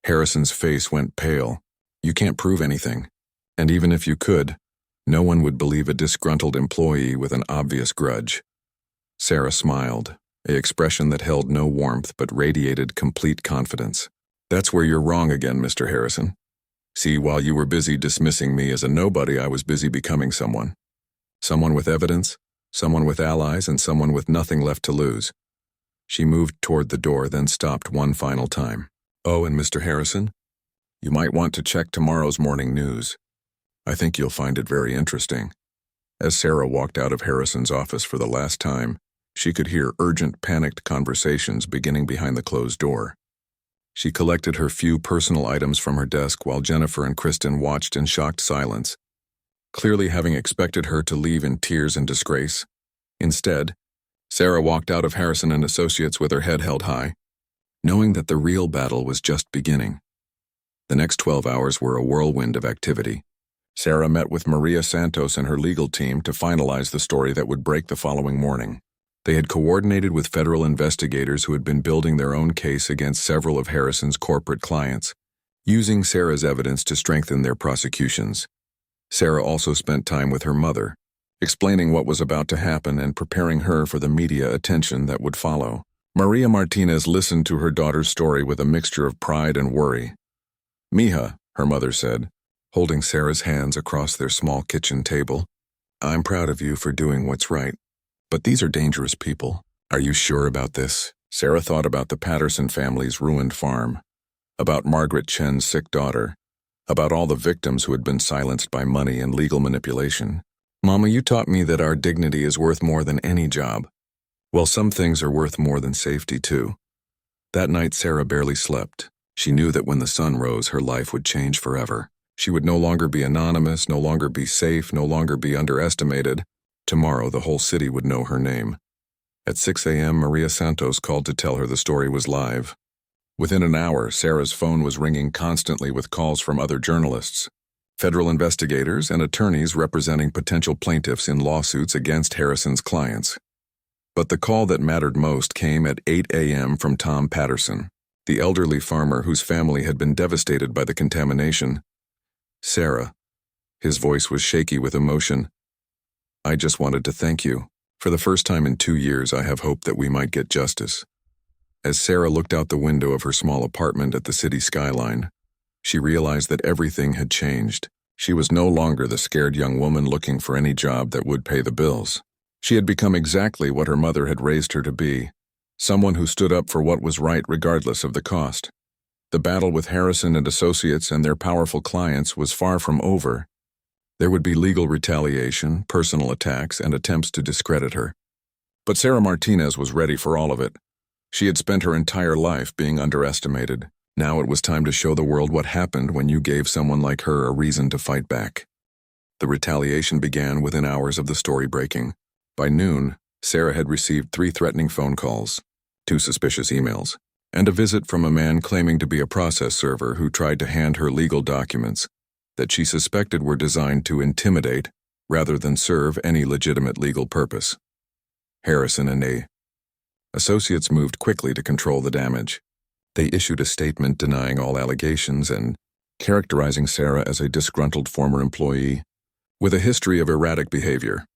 Harrison's face went pale. "You can't prove anything. And even if you could, no one would believe a disgruntled employee with an obvious grudge." Sarah smiled, an expression that held no warmth but radiated complete confidence. "That's where you're wrong again, Mr. Harrison. See, while you were busy dismissing me as a nobody, I was busy becoming someone. Someone with evidence, someone with allies, and someone with nothing left to lose." She moved toward the door, then stopped one final time. "Oh, and Mr. Harrison, you might want to check tomorrow's morning news. I think you'll find it very interesting." As Sarah walked out of Harrison's office for the last time, she could hear urgent, panicked conversations beginning behind the closed door. She collected her few personal items from her desk while Jennifer and Kristen watched in shocked silence, clearly having expected her to leave in tears and disgrace. Instead, Sarah walked out of Harrison and Associates with her head held high, knowing that the real battle was just beginning. The next 12 hours were a whirlwind of activity. Sarah met with Maria Santos and her legal team to finalize the story that would break the following morning. They had coordinated with federal investigators who had been building their own case against several of Harrison's corporate clients, using Sarah's evidence to strengthen their prosecutions. Sarah also spent time with her mother, explaining what was about to happen and preparing her for the media attention that would follow. Maria Martinez listened to her daughter's story with a mixture of pride and worry. "Mija," her mother said, holding Sarah's hands across their small kitchen table, "I'm proud of you for doing what's right. But these are dangerous people. Are you sure about this?" Sarah thought about the Patterson family's ruined farm, about Margaret Chen's sick daughter, about all the victims who had been silenced by money and legal manipulation. "Mama, you taught me that our dignity is worth more than any job. Well, some things are worth more than safety, too." That night, Sarah barely slept. She knew that when the sun rose, her life would change forever. She would no longer be anonymous, no longer be safe, no longer be underestimated. Tomorrow, the whole city would know her name. At 6 a.m., Maria Santos called to tell her the story was live. Within an hour, Sarah's phone was ringing constantly with calls from other journalists, federal investigators, and attorneys representing potential plaintiffs in lawsuits against Harrison's clients. But the call that mattered most came at 8 a.m. from Tom Patterson, the elderly farmer whose family had been devastated by the contamination. "Sarah," his voice was shaky with emotion, "I just wanted to thank you. For the first time in 2 years, I have hope that we might get justice. As Sarah looked out the window of her small apartment at the city skyline, she realized that everything had changed. She was no longer the scared young woman looking for any job that would pay the bills. She had become exactly what her mother had raised her to be, someone who stood up for what was right regardless of the cost. The battle with Harrison and Associates and their powerful clients was far from over. There would be legal retaliation, personal attacks, and attempts to discredit her. But Sarah Martinez was ready for all of it. She had spent her entire life being underestimated. Now it was time to show the world what happened when you gave someone like her a reason to fight back. The retaliation began within hours of the story breaking. By noon, Sarah had received 3 threatening phone calls, 2 suspicious emails, and a visit from a man claiming to be a process server who tried to hand her legal documents that she suspected were designed to intimidate rather than serve any legitimate legal purpose. Harrison and Associates moved quickly to control the damage. They issued a statement denying all allegations and characterizing Sarah as a disgruntled former employee with a history of erratic behavior.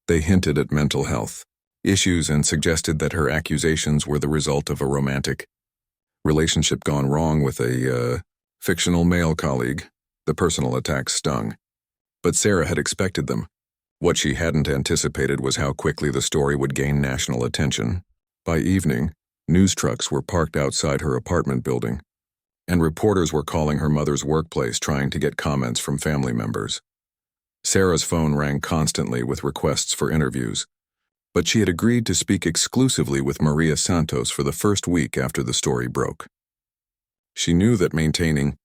They hinted at mental health issues and suggested that her accusations were the result of a romantic relationship gone wrong with a fictional male colleague. The personal attacks stung, but Sarah had expected them. What she hadn't anticipated was how quickly the story would gain national attention. By evening, news trucks were parked outside her apartment building, and reporters were calling her mother's workplace trying to get comments from family members. Sarah's phone rang constantly with requests for interviews, but she had agreed to speak exclusively with Maria Santos for the first week after the story broke. She knew that maintaining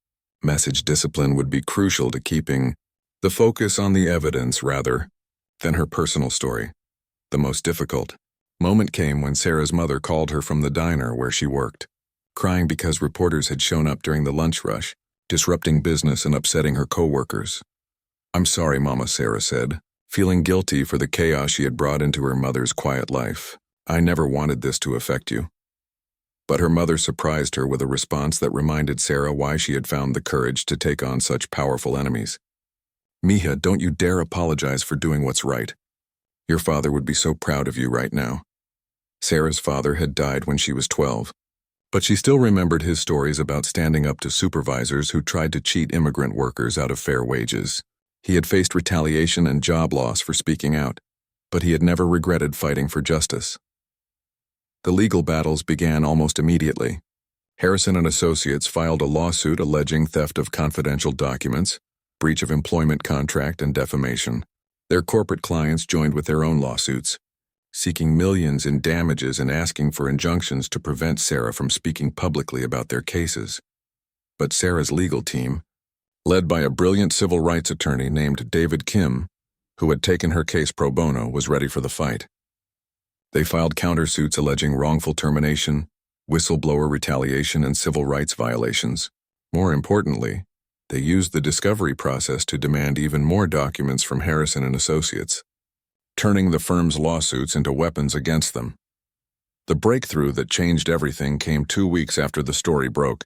message discipline would be crucial to keeping the focus on the evidence rather than her personal story. The most difficult moment came when Sarah's mother called her from the diner where she worked, crying because reporters had shown up during the lunch rush, disrupting business and upsetting her coworkers. "I'm sorry, Mama," Sarah said, feeling guilty for the chaos she had brought into her mother's quiet life. "I never wanted this to affect you." But her mother surprised her with a response that reminded Sarah why she had found the courage to take on such powerful enemies. "Mija, don't you dare apologize for doing what's right. Your father would be so proud of you right now." Sarah's father had died when she was 12, but she still remembered his stories about standing up to supervisors who tried to cheat immigrant workers out of fair wages. He had faced retaliation and job loss for speaking out, but he had never regretted fighting for justice. The legal battles began almost immediately. Harrison and Associates filed a lawsuit alleging theft of confidential documents, breach of employment contract, and defamation. Their corporate clients joined with their own lawsuits, seeking millions in damages and asking for injunctions to prevent Sarah from speaking publicly about their cases. But Sarah's legal team, led by a brilliant civil rights attorney named David Kim, who had taken her case pro bono, was ready for the fight. They filed countersuits alleging wrongful termination, whistleblower retaliation, and civil rights violations. More importantly, they used the discovery process to demand even more documents from Harrison and Associates, turning the firm's lawsuits into weapons against them. The breakthrough that changed everything came 2 weeks after the story broke,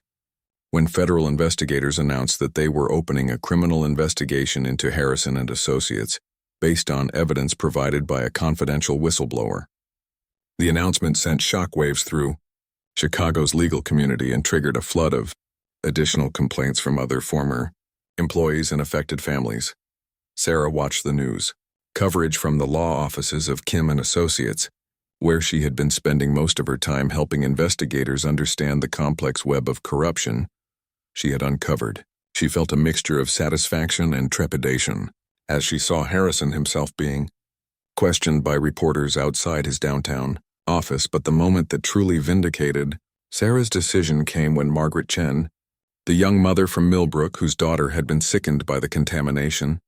when federal investigators announced that they were opening a criminal investigation into Harrison and Associates based on evidence provided by a confidential whistleblower. The announcement sent shockwaves through Chicago's legal community and triggered a flood of additional complaints from other former employees and affected families. Sarah watched the news, coverage from the law offices of Kim and Associates, where she had been spending most of her time helping investigators understand the complex web of corruption she had uncovered. She felt a mixture of satisfaction and trepidation as she saw Harrison himself being questioned by reporters outside his downtown office. But the moment that truly vindicated Sarah's decision came when Margaret Chen, the young mother from Millbrook whose daughter had been sickened by the contamination,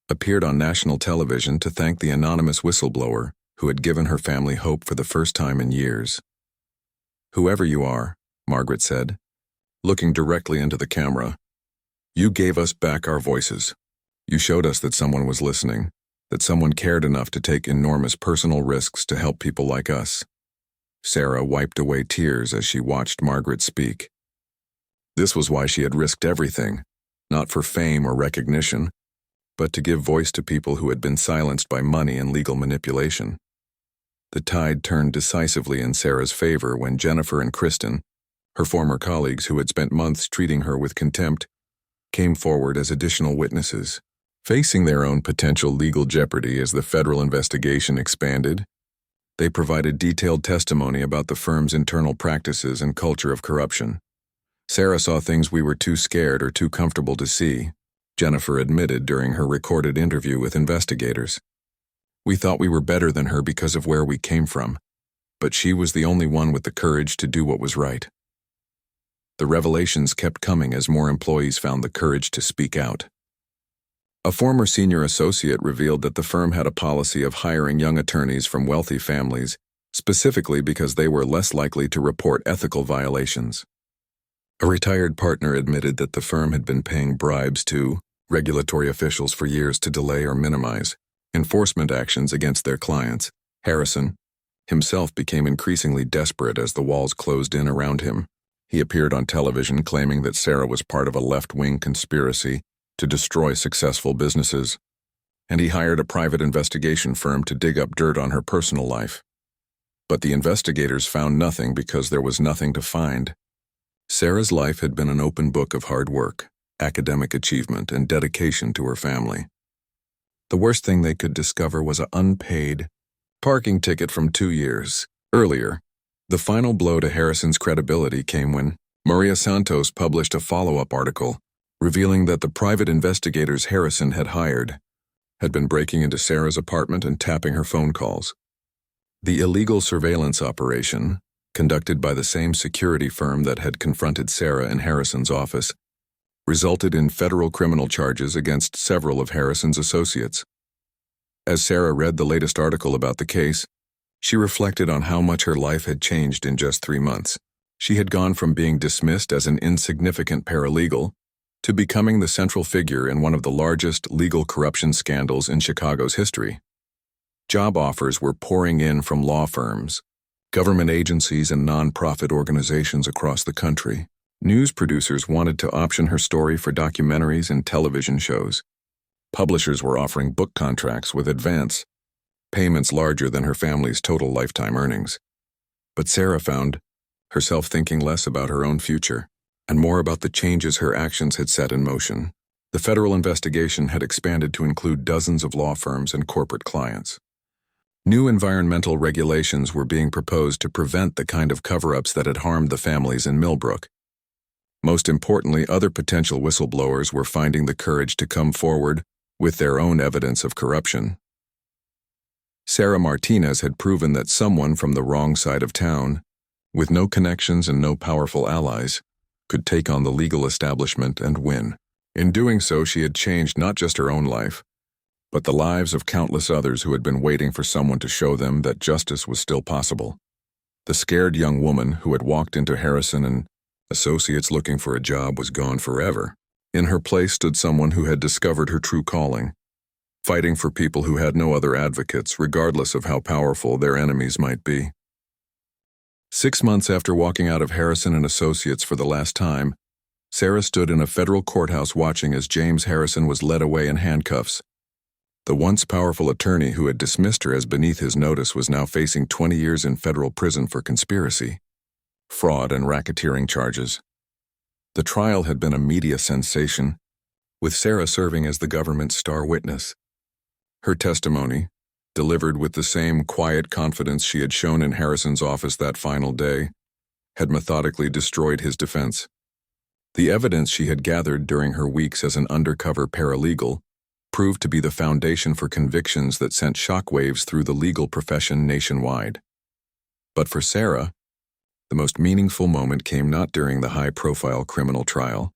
appeared on national television to thank the anonymous whistleblower who had given her family hope for the first time in years. "Whoever you are," Margaret said, looking directly into the camera, "you gave us back our voices. You showed us that someone was listening, that someone cared enough to take enormous personal risks to help people like us." Sarah wiped away tears as she watched Margaret speak. This was why she had risked everything, not for fame or recognition, but to give voice to people who had been silenced by money and legal manipulation. The tide turned decisively in Sarah's favor when Jennifer and Kristen, her former colleagues who had spent months treating her with contempt, came forward as additional witnesses. Facing their own potential legal jeopardy as the federal investigation expanded, they provided detailed testimony about the firm's internal practices and culture of corruption. Sarah saw things we were too scared or too comfortable to see, Jennifer admitted during her recorded interview with investigators. We thought we were better than her because of where we came from, but she was the only one with the courage to do what was right. The revelations kept coming as more employees found the courage to speak out. A former senior associate revealed that the firm had a policy of hiring young attorneys from wealthy families, specifically because they were less likely to report ethical violations. A retired partner admitted that the firm had been paying bribes to regulatory officials for years to delay or minimize enforcement actions against their clients. Harrison himself became increasingly desperate as the walls closed in around him. He appeared on television claiming that Sarah was part of a left-wing conspiracy to destroy successful businesses, and he hired a private investigation firm to dig up dirt on her personal life. But the investigators found nothing because there was nothing to find. Sarah's life had been an open book of hard work, academic achievement, and dedication to her family. The worst thing they could discover was an unpaid parking ticket from 2 years earlier. The final blow to Harrison's credibility came when Maria Santos published a follow-up article revealing that the private investigators Harrison had hired had been breaking into Sarah's apartment and tapping her phone calls. The illegal surveillance operation, conducted by the same security firm that had confronted Sarah in Harrison's office, resulted in federal criminal charges against several of Harrison's associates. As Sarah read the latest article about the case, she reflected on how much her life had changed in just 3 months. She had gone from being dismissed as an insignificant paralegal to becoming the central figure in one of the largest legal corruption scandals in Chicago's history. Job offers were pouring in from law firms, government agencies, and nonprofit organizations across the country. News producers wanted to option her story for documentaries and television shows. Publishers were offering book contracts with advance payments larger than her family's total lifetime earnings. But Sarah found herself thinking less about her own future and more about the changes her actions had set in motion. The federal investigation had expanded to include dozens of law firms and corporate clients. New environmental regulations were being proposed to prevent the kind of cover-ups that had harmed the families in Millbrook. Most importantly, other potential whistleblowers were finding the courage to come forward with their own evidence of corruption. Sarah Martinez had proven that someone from the wrong side of town, with no connections and no powerful allies, could take on the legal establishment and win. In doing so, she had changed not just her own life, but the lives of countless others who had been waiting for someone to show them that justice was still possible. The scared young woman who had walked into Harrison and Associates looking for a job was gone forever. In her place stood someone who had discovered her true calling, fighting for people who had no other advocates, regardless of how powerful their enemies might be. 6 months after walking out of Harrison and Associates for the last time, Sarah stood in a federal courthouse watching as James Harrison was led away in handcuffs. The once powerful attorney who had dismissed her as beneath his notice was now facing 20 years in federal prison for conspiracy, fraud, and racketeering charges. The trial had been a media sensation, with Sarah serving as the government's star witness. Her testimony, delivered with the same quiet confidence she had shown in Harrison's office that final day, had methodically destroyed his defense. The evidence she had gathered during her weeks as an undercover paralegal proved to be the foundation for convictions that sent shockwaves through the legal profession nationwide. But for Sarah, the most meaningful moment came not during the high-profile criminal trial,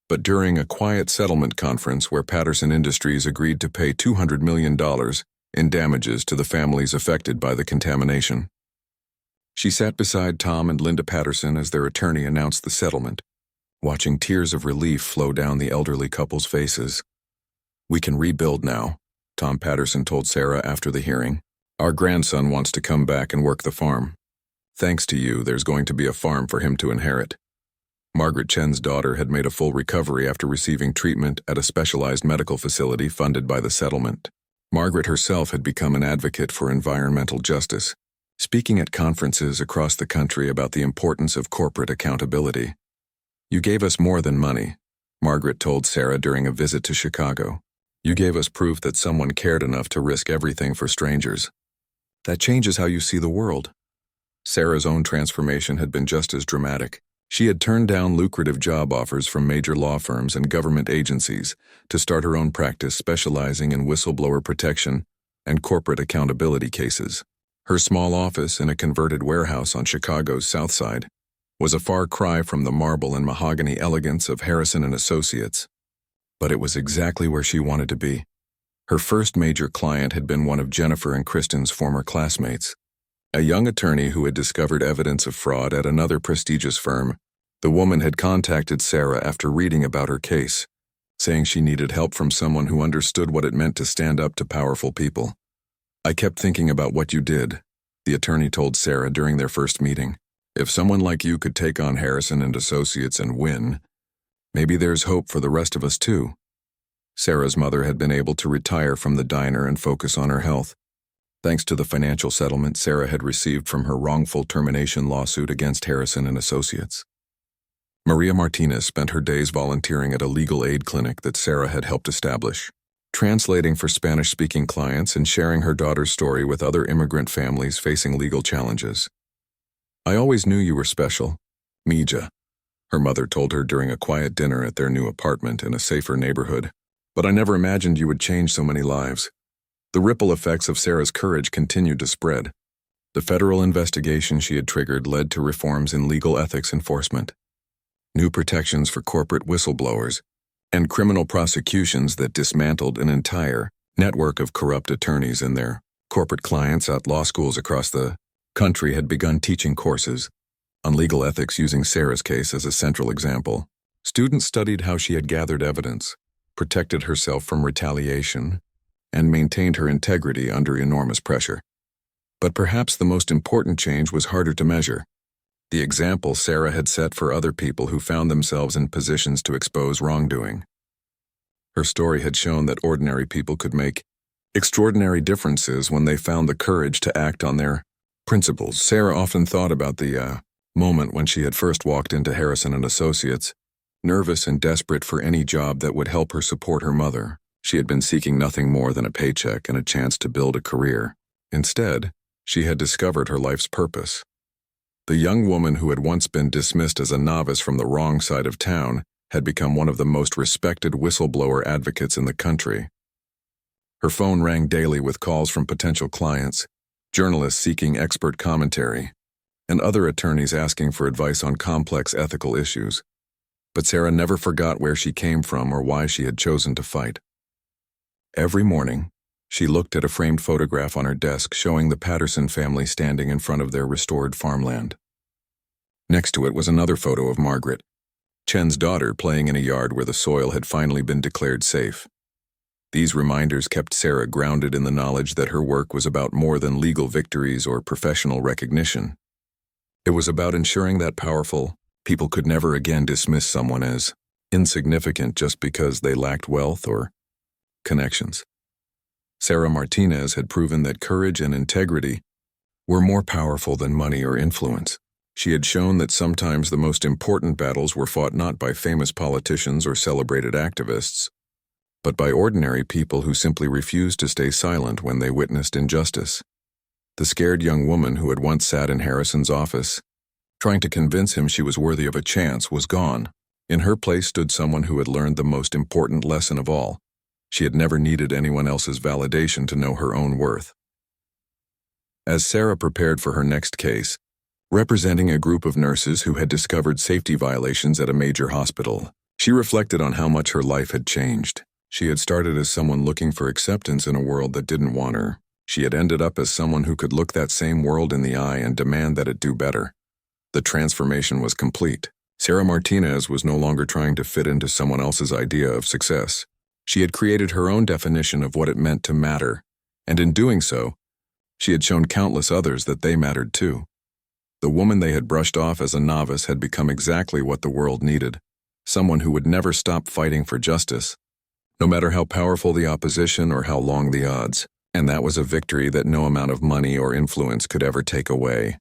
but during a quiet settlement conference where Patterson Industries agreed to pay $200 million in damages to the families affected by the contamination. She sat beside Tom and Linda Patterson as their attorney announced the settlement, watching tears of relief flow down the elderly couple's faces. "We can rebuild now," Tom Patterson told Sarah after the hearing. "Our grandson wants to come back and work the farm. Thanks to you, there's going to be a farm for him to inherit." Margaret Chen's daughter had made a full recovery after receiving treatment at a specialized medical facility funded by the settlement. Margaret herself had become an advocate for environmental justice, speaking at conferences across the country about the importance of corporate accountability. "You gave us more than money," Margaret told Sarah during a visit to Chicago. "You gave us proof that someone cared enough to risk everything for strangers. That changes how you see the world." Sarah's own transformation had been just as dramatic. She had turned down lucrative job offers from major law firms and government agencies to start her own practice specializing in whistleblower protection and corporate accountability cases. Her small office in a converted warehouse on Chicago's South Side was a far cry from the marble and mahogany elegance of Harrison and Associates. But it was exactly where she wanted to be. Her first major client had been one of Jennifer and Kristen's former classmates, a young attorney who had discovered evidence of fraud at another prestigious firm. The woman had contacted Sarah after reading about her case, saying she needed help from someone who understood what it meant to stand up to powerful people. "I kept thinking about what you did," the attorney told Sarah during their first meeting. "If someone like you could take on Harrison and Associates and win, maybe there's hope for the rest of us too." Sarah's mother had been able to retire from the diner and focus on her health, thanks to the financial settlement Sarah had received from her wrongful termination lawsuit against Harrison and Associates. Maria Martinez spent her days volunteering at a legal aid clinic that Sarah had helped establish, translating for Spanish-speaking clients and sharing her daughter's story with other immigrant families facing legal challenges. "I always knew you were special, Mija," her mother told her during a quiet dinner at their new apartment in a safer neighborhood. "But I never imagined you would change so many lives." The ripple effects of Sarah's courage continued to spread. The federal investigation she had triggered led to reforms in legal ethics enforcement, new protections for corporate whistleblowers, and criminal prosecutions that dismantled an entire network of corrupt attorneys and their corporate clients at law schools across the country had begun teaching courses on legal ethics using Sarah's case as a central example. Students studied how she had gathered evidence, protected herself from retaliation, and maintained her integrity under enormous pressure. But perhaps the most important change was harder to measure: the example Sarah had set for other people who found themselves in positions to expose wrongdoing. Her story had shown that ordinary people could make extraordinary differences when they found the courage to act on their principles. Sarah often thought about the moment when she had first walked into Harrison and Associates, nervous and desperate for any job that would help her support her mother. She had been seeking nothing more than a paycheck and a chance to build a career. Instead, she had discovered her life's purpose. The young woman who had once been dismissed as a novice from the wrong side of town had become one of the most respected whistleblower advocates in the country. Her phone rang daily with calls from potential clients, journalists seeking expert commentary, and other attorneys asking for advice on complex ethical issues. But Sarah never forgot where she came from or why she had chosen to fight. Every morning, she looked at a framed photograph on her desk showing the Patterson family standing in front of their restored farmland. Next to it was another photo of Margaret, Chen's daughter, playing in a yard where the soil had finally been declared safe. These reminders kept Sarah grounded in the knowledge that her work was about more than legal victories or professional recognition. It was about ensuring that powerful people could never again dismiss someone as insignificant just because they lacked wealth or connections. Sarah Martinez had proven that courage and integrity were more powerful than money or influence. She had shown that sometimes the most important battles were fought not by famous politicians or celebrated activists, but by ordinary people who simply refused to stay silent when they witnessed injustice. The scared young woman who had once sat in Harrison's office, trying to convince him she was worthy of a chance, was gone. In her place stood someone who had learned the most important lesson of all. She had never needed anyone else's validation to know her own worth. As Sarah prepared for her next case, representing a group of nurses who had discovered safety violations at a major hospital, she reflected on how much her life had changed. She had started as someone looking for acceptance in a world that didn't want her. She had ended up as someone who could look that same world in the eye and demand that it do better. The transformation was complete. Sarah Martinez was no longer trying to fit into someone else's idea of success. She had created her own definition of what it meant to matter, and in doing so, she had shown countless others that they mattered too. The woman they had brushed off as a novice had become exactly what the world needed, someone who would never stop fighting for justice, no matter how powerful the opposition or how long the odds. And that was a victory that no amount of money or influence could ever take away.